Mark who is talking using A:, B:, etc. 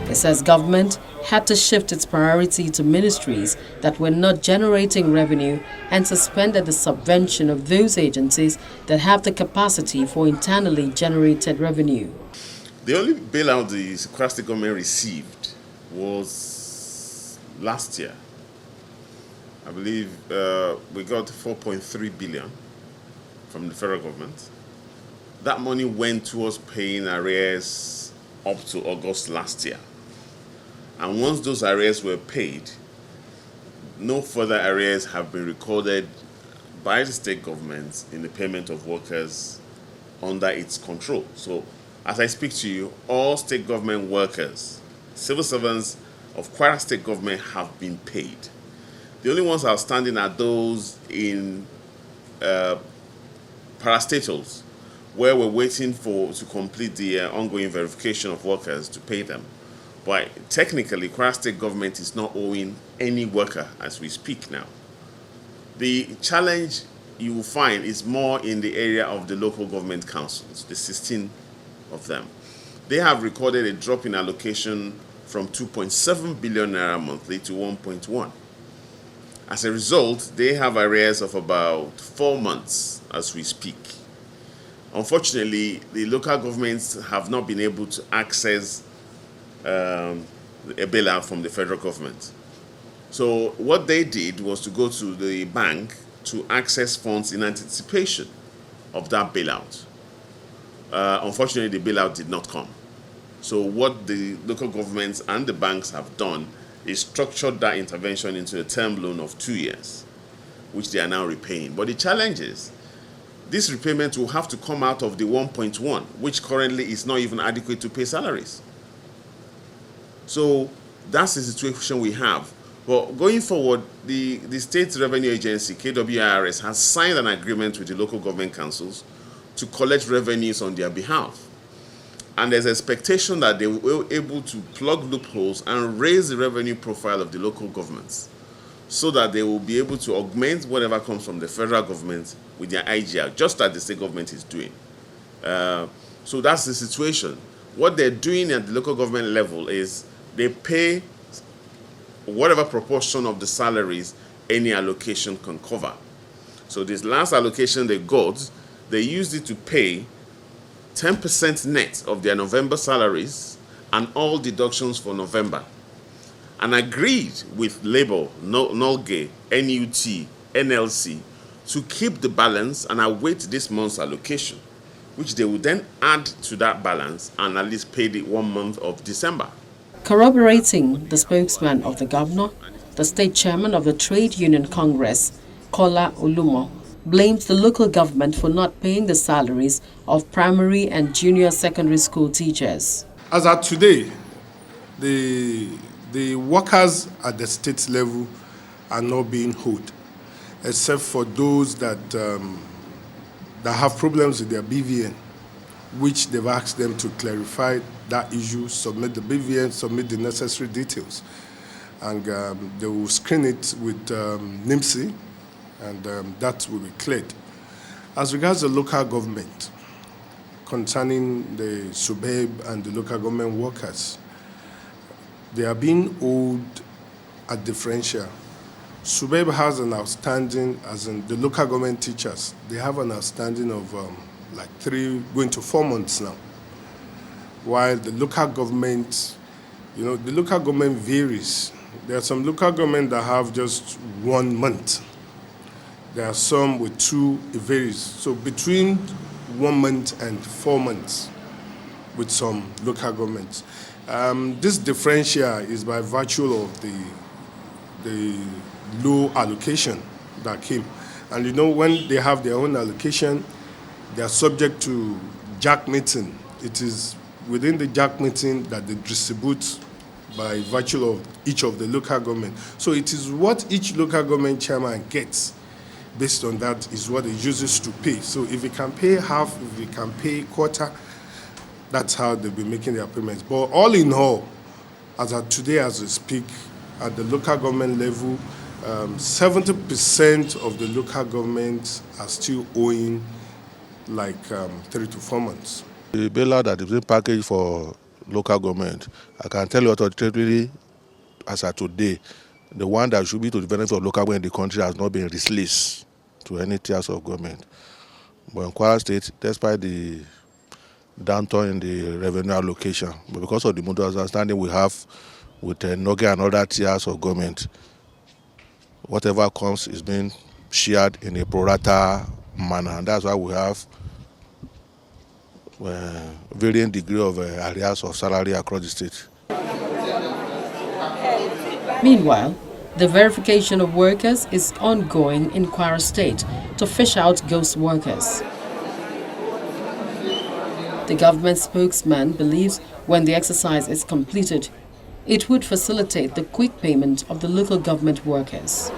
A: It says government had to shift its priority to ministries that were not generating revenue and suspended the subvention of those agencies that have the capacity for internally generated revenue.
B: The only bailout the Kwara State government received was last year. I believe we got 4.3 billion from the federal government. That money went towards paying arrears up to August last year. And once those arrears were paid, no further arrears have been recorded by the state government in the payment of workers under its control. So, as I speak to you, all state government workers, civil servants of Kwara State government have been paid. The only ones outstanding are those in parastatals, where we're waiting to complete the ongoing verification of workers to pay them. But technically, Kwara State government is not owing any worker as we speak now. The challenge you will find is more in the area of the local government councils, the 16 of them. They have recorded a drop in allocation from 2.7 billion naira monthly to 1.1. As a result, they have arrears of about 4 months as we speak. Unfortunately, the local governments have not been able to access a bailout from the federal government. So what they did was to go to the bank to access funds in anticipation of that bailout. Unfortunately, the bailout did not come. So what the local governments and the banks have done is structured that intervention into a term loan of 2 years, which they are now repaying. But the challenge is, this repayment will have to come out of the 1.1, which currently is not even adequate to pay salaries. So that's the situation we have. But going forward, the State Revenue Agency, KWIRS, has signed an agreement with the local government councils to collect revenues on their behalf. And there's expectation that they will be able to plug loopholes and raise the revenue profile of the local governments so that they will be able to augment whatever comes from the federal government with their IGR, just as the state government is doing. So that's the situation. What they're doing at the local government level is they pay whatever proportion of the salaries any allocation can cover. So this last allocation they got, they used it to pay 10% net of their November salaries and all deductions for November, and agreed with Labour, NOLGE, NUT, NLC to keep the balance and await this month's allocation, which they will then add to that balance and at least pay the 1 month of December.
A: Corroborating the spokesman of the governor, the state chairman of the Trade Union Congress, Kola Olumo, blames the local government for not paying the salaries of primary and junior secondary school teachers.
C: As of today, the workers at the state level are not being owed, except for those that have problems with their BVN, which they've asked them to clarify that issue, submit the BVN, submit the necessary details, and they will screen it with NIMSI, and that will be cleared. As regards the local government, concerning the SUBEB and the local government workers, they are being owed a differential. SUBEB has an outstanding, as in the local government teachers, they have an outstanding of like 3 going to 4 months now. While the local government, the local government varies. There are some local government that have just 1 month. There are some with 2, it varies. So between 1 month and 4 months with some local governments. This differential is by virtue of the low allocation that came. And when they have their own allocation, they are subject to JAC meeting. It is within the JAC meeting that they distribute by virtue of each of the local government. So it is what each local government chairman gets. Based on that is what it uses to pay. So if we can pay half, if we can pay quarter, that's how they'll be making their payments. But all in all, as of today, as we speak, at the local government level, 70% of the local governments are still owing like 3 to 4 months.
D: The bailout that is being packaged for local government, I can tell you authoritatively, as of today, the one that should be to the benefit of local government in the country has not been released to any tiers of government. But in Kwara State, despite the downturn in the revenue allocation, but because of the mutual understanding we have with NOGA and other tiers of government, whatever comes is being shared in a pro rata manner, and that's why we have varying degree of areas of salary across the state.
A: Meanwhile, the verification of workers is ongoing in Kwara State to fish out ghost workers. The government spokesman believes when the exercise is completed, it would facilitate the quick payment of the local government workers.